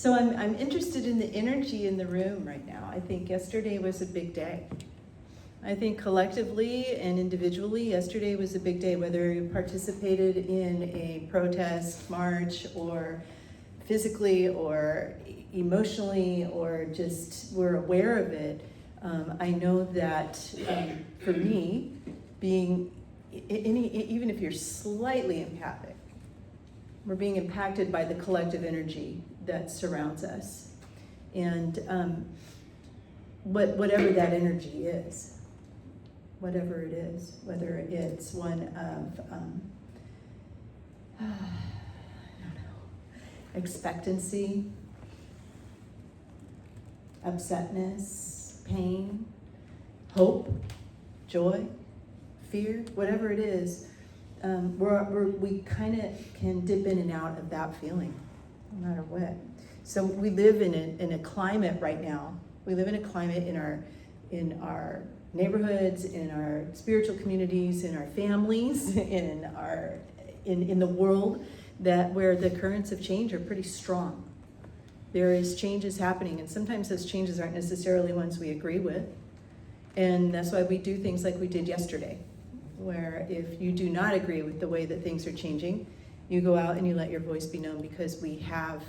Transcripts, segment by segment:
So I'm interested in the energy in the room right now. I think yesterday was a big day. I think collectively and individually, yesterday was a big day, whether you participated in a protest, march, or physically or emotionally, or just were aware of it. I know that for me, being even if you're slightly empathic, we're being impacted by the collective energy that surrounds us, and whatever that energy is, whatever it is, whether it's one of I don't know, expectancy, upsetness, pain, hope, joy, fear, whatever it is, we kind of can dip in and out of that feeling, no matter what. So we live in a climate right now. We live in a climate in our neighborhoods, in our spiritual communities, in our families, in the world, that where the currents of change are pretty strong. There is changes happening, and sometimes those changes aren't necessarily ones we agree with. And that's why we do things like we did yesterday, where if you do not agree with the way that things are changing, you go out and you let your voice be known, because we have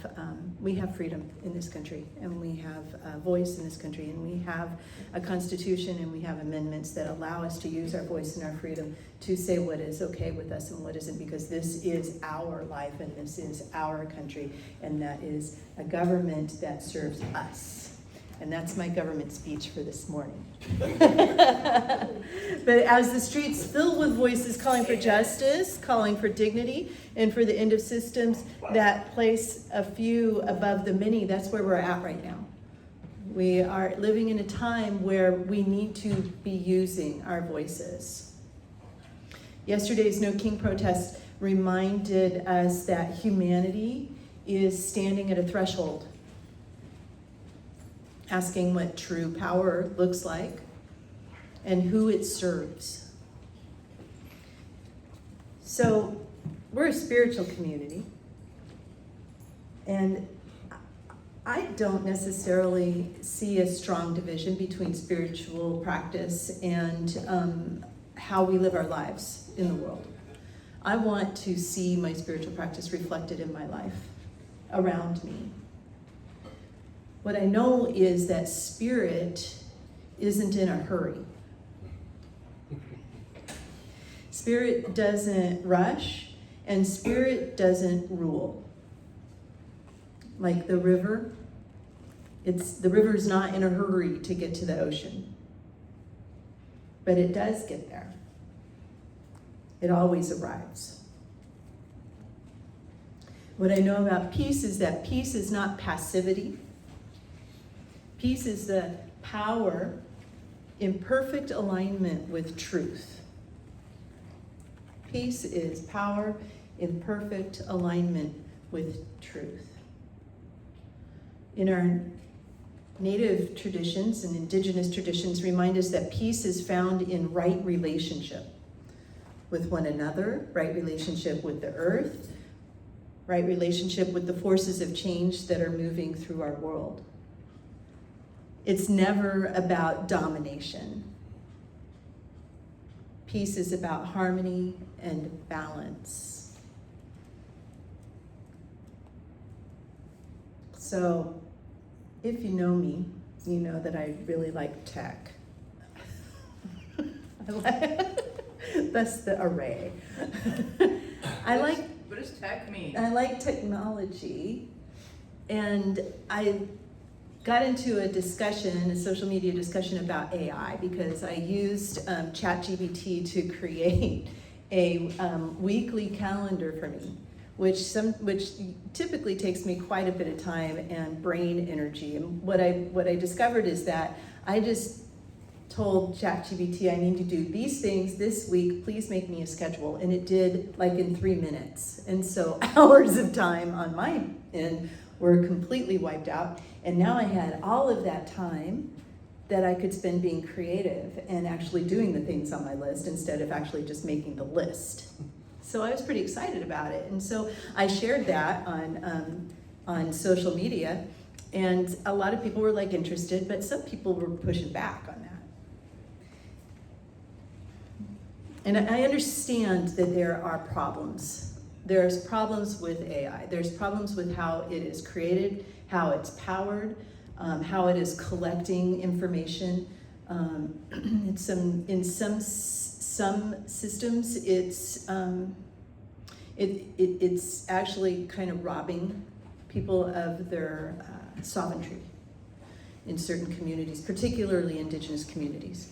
freedom in this country, and we have a voice in this country, and we have a constitution, and we have amendments that allow us to use our voice and our freedom to say what is okay with us and what isn't, because this is our life and this is our country, and that is a government that serves us. And that's my government speech for this morning. But as the streets fill with voices calling for justice, calling for dignity, and for the end of systems that place a few above the many, that's where we're at right now. We are living in a time where we need to be using our voices. Yesterday's No King protest reminded us that humanity is standing at a threshold, asking what true power looks like and who it serves. So we're a spiritual community, and I don't necessarily see a strong division between spiritual practice and how we live our lives in the world. I want to see my spiritual practice reflected in my life around me. What I know is that spirit isn't in a hurry. Spirit doesn't rush, and spirit doesn't rule. Like the river, the river's not in a hurry to get to the ocean, but it does get there. It always arrives. What I know about peace is that peace is not passivity. Peace is the power in perfect alignment with truth. Peace is power in perfect alignment with truth. In our native traditions and indigenous traditions remind us that peace is found in right relationship with one another, right relationship with the earth, right relationship with the forces of change that are moving through our world. It's never about domination. Peace is about harmony and balance. So, if you know me, you know that I really like tech. That's the array. What does tech mean? I like technology, and I got into a social media discussion about AI, because I used ChatGPT to create a weekly calendar for me, which typically takes me quite a bit of time and brain energy. And what I discovered is that I just told ChatGPT I need to do these things this week, please make me a schedule. And it did, like, in 3 minutes. And so hours of time on my end were completely wiped out. And now I had all of that time that I could spend being creative and actually doing the things on my list instead of actually just making the list. So I was pretty excited about it. And so I shared that on on social media, and a lot of people were like interested, but some people were pushing back on that. And I understand that there are problems. There's problems with AI. There's problems with how it is created, how it's powered, how it is collecting information. In some systems, it's actually kind of robbing people of their sovereignty in certain communities, particularly indigenous communities.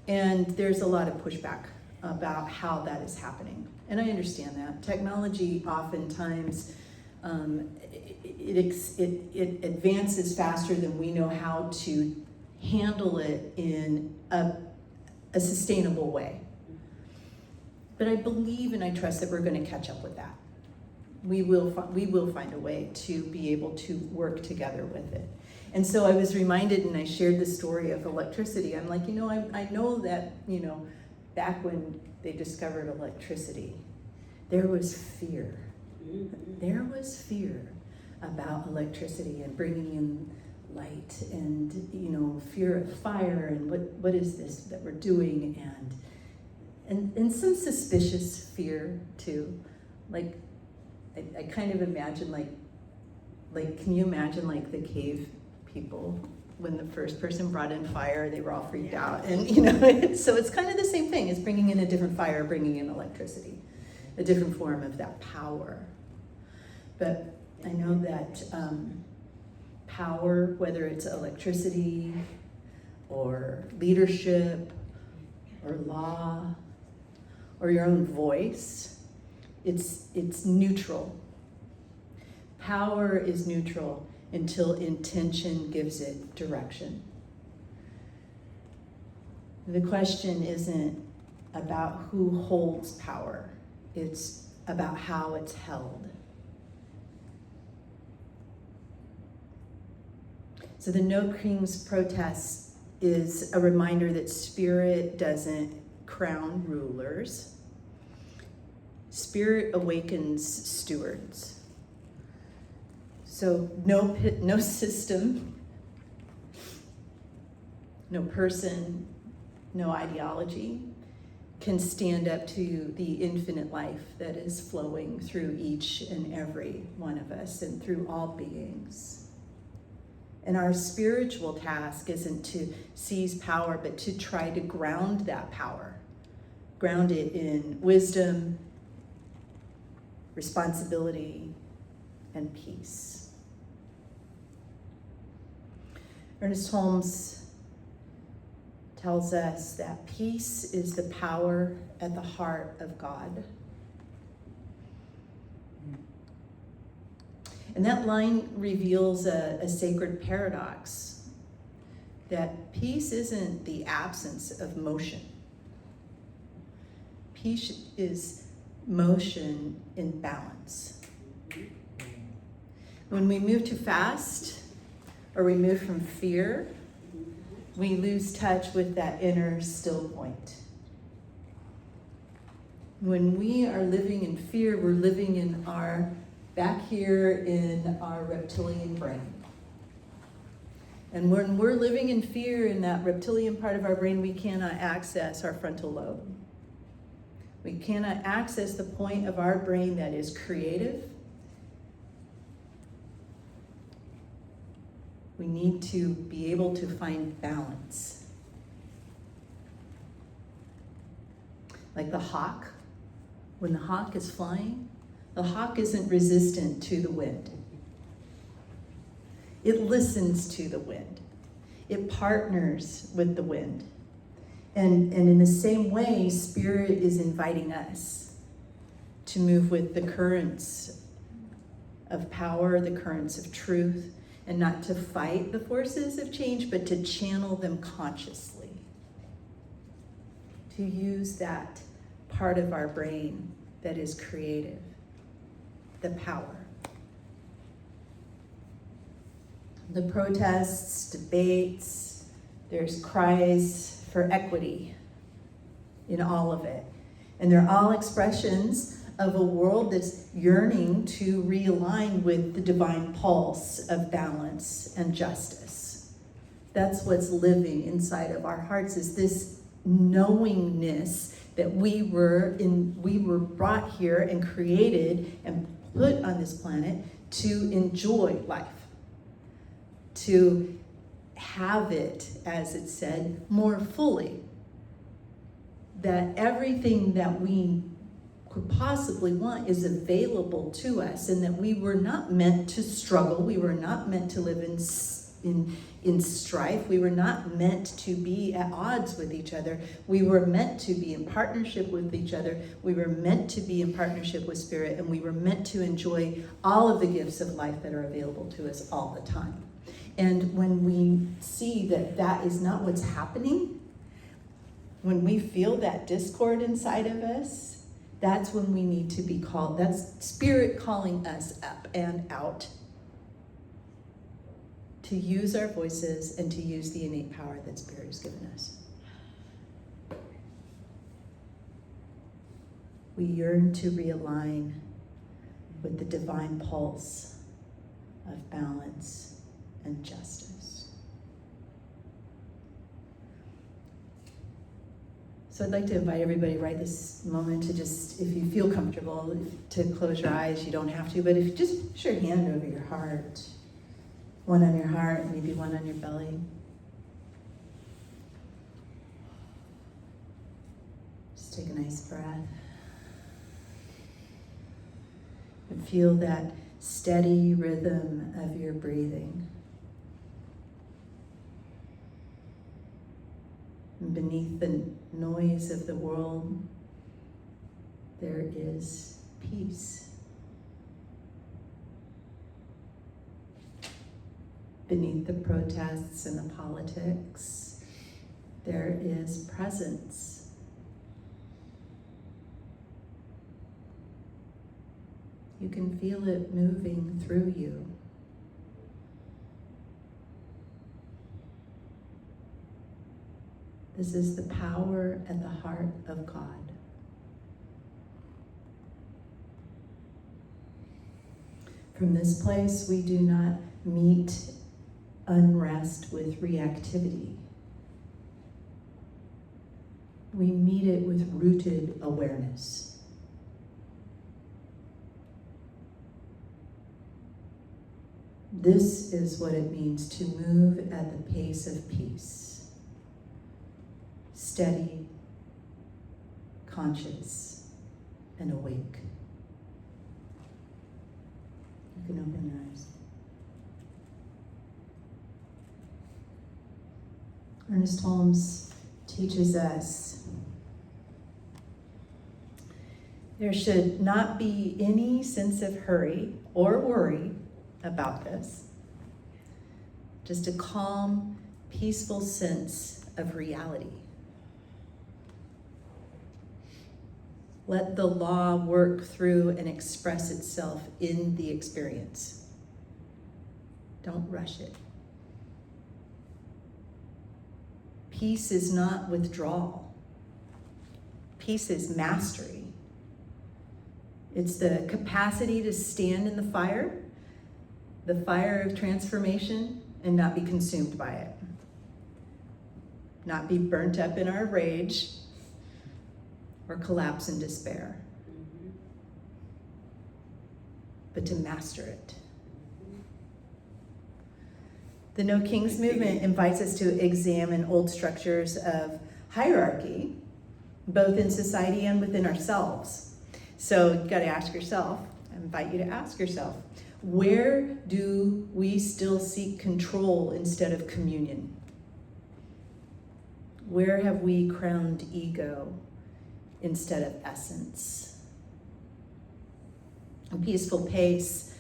And there's a lot of pushback about how that is happening. And I understand that. Technology oftentimes, it advances faster than we know how to handle it in a sustainable way. But I believe and I trust that we're going to catch up with that. We will find a way to be able to work together with it. And so I was reminded, and I shared the story of electricity. I'm like, I know that, back when they discovered electricity, there was fear. There was fear about electricity and bringing in light and, fear of fire and what is this that we're doing, and some suspicious fear too. Like, I kind of imagine like can you imagine like the cave people when the first person brought in fire, they were all freaked out, and so it's kind of the same thing. It's bringing in a different fire, bringing in electricity, a different form of that power. But I know that power, whether it's electricity or leadership or law or your own voice, it's neutral. Power is neutral until intention gives it direction. The question isn't about who holds power, it's about how it's held. So the No Kings protest is a reminder that Spirit doesn't crown rulers. Spirit awakens stewards. So no system, no person, no ideology can stand up to the infinite life that is flowing through each and every one of us and through all beings. And our spiritual task isn't to seize power, but to try to ground that power. Ground it in wisdom, responsibility, and peace. Ernest Holmes tells us that peace is the power at the heart of God. And that line reveals a sacred paradox, that peace isn't the absence of motion. Peace is motion in balance. When we move too fast, or we move from fear, we lose touch with that inner still point. When we are living in fear, we're living in back here in our reptilian brain. And when we're living in fear in that reptilian part of our brain, we cannot access our frontal lobe. We cannot access the point of our brain that is creative. We need to be able to find balance. Like the hawk, when the hawk is flying, the hawk isn't resistant to the wind. It listens to the wind. It partners with the wind. And in the same way, Spirit is inviting us to move with the currents of power, the currents of truth, and not to fight the forces of change, but to channel them consciously. To use that part of our brain that is creative, the power. The protests, debates, there's cries for equity in all of it. And they're all expressions of a world that's yearning to realign with the divine pulse of balance and justice. That's what's living inside of our hearts, is this knowingness that we were brought here and created and put on this planet to enjoy life, to have it, as it said, more fully. That everything that we could possibly want is available to us, and that we were not meant to struggle. We were not meant to live in strife. We were not meant to be at odds with each other. We were meant to be in partnership with each other. We were meant to be in partnership with Spirit, and we were meant to enjoy all of the gifts of life that are available to us all the time. And when we see that that is not what's happening, when we feel that discord inside of us, that's when we need to be called. That's Spirit calling us up and out to use our voices and to use the innate power that Spirit has given us. We yearn to realign with the divine pulse of balance and justice. So I'd like to invite everybody right this moment to just, if you feel comfortable, to close your eyes. You don't have to, but if you just put your hand over your heart, one on your heart, maybe one on your belly. Just take a nice breath. And feel that steady rhythm of your breathing. And beneath the noise of the world, there is peace. Beneath the protests and the politics, there is presence. You can feel it moving through you. This is the power at the heart of God. From this place, we do not meet unrest with reactivity. We meet it with rooted awareness. This is what it means to move at the pace of peace. Steady, conscious, and awake. You can open your eyes. Ernest Holmes teaches us there should not be any sense of hurry or worry about this. Just a calm, peaceful sense of reality. Let the law work through and express itself in the experience. Don't rush it. Peace is not withdrawal. Peace is mastery. It's the capacity to stand in the fire of transformation, and not be consumed by it. Not be burnt up in our rage or collapse in despair. But to master it. The No Kings movement invites us to examine old structures of hierarchy, both in society and within ourselves. So you've got to ask yourself, I invite you to ask yourself, where do we still seek control instead of communion? Where have we crowned ego instead of essence? A peaceful pace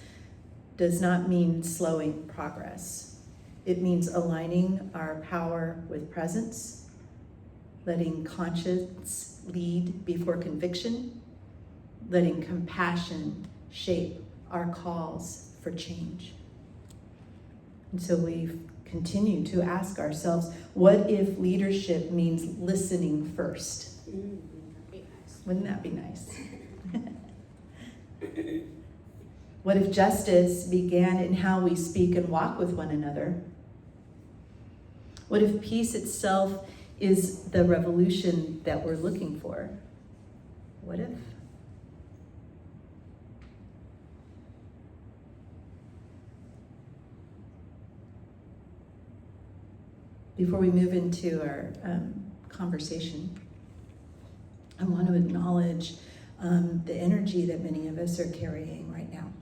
does not mean slowing progress. It means aligning our power with presence, letting conscience lead before conviction, letting compassion shape our calls for change. And so we continue to ask ourselves, what if leadership means listening first? That'd be nice. Wouldn't that be nice? What if justice began in how we speak and walk with one another? What if peace itself is the revolution that we're looking for? What if? Before we move into our conversation, I want to acknowledge the energy that many of us are carrying right now.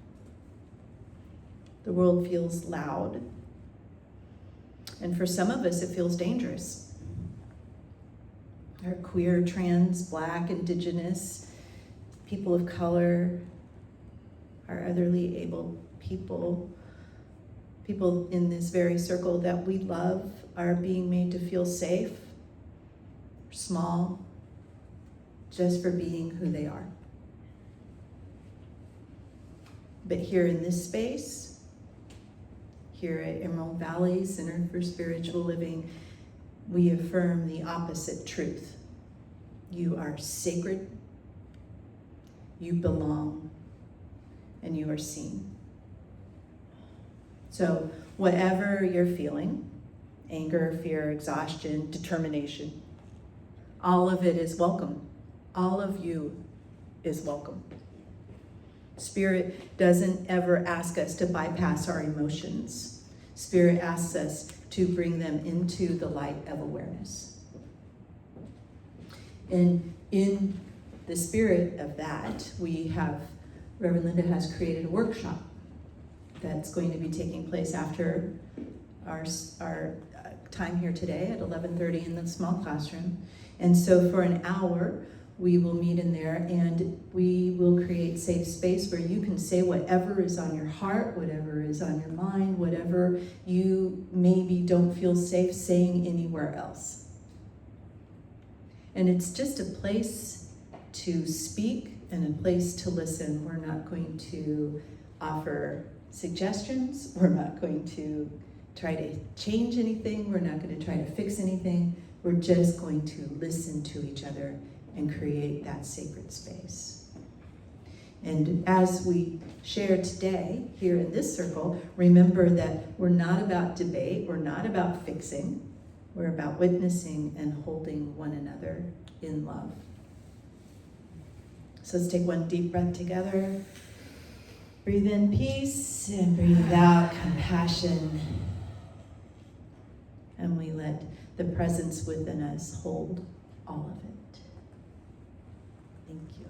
The world feels loud, and for some of us it feels dangerous. Our queer, trans, Black, Indigenous, people of color, our otherly able people in this very circle that we love are being made to feel safe, small, just for being who they are. But here in this space, here at Emerald Valley Center for Spiritual Living, we affirm the opposite truth. You are sacred, you belong, and you are seen. So whatever you're feeling, anger, fear, exhaustion, determination, all of it is welcome. All of you is welcome. Spirit doesn't ever ask us to bypass our emotions. Spirit asks us to bring them into the light of awareness. And in the spirit of that, Reverend Linda has created a workshop that's going to be taking place after our time here today at 11:30 in the small classroom. And so for an hour, we will meet in there and we will create safe space where you can say whatever is on your heart, whatever is on your mind, whatever you maybe don't feel safe saying anywhere else. And it's just a place to speak and a place to listen. We're not going to offer suggestions. We're not going to try to change anything. We're not going to try to fix anything. We're just going to listen to each other and create that sacred space. And as we share today here in this circle, remember that we're not about debate. We're not about fixing. We're about witnessing and holding one another in love. So let's take one deep breath together. Breathe in peace and breathe out compassion. And we let the presence within us hold all of it. Thank you.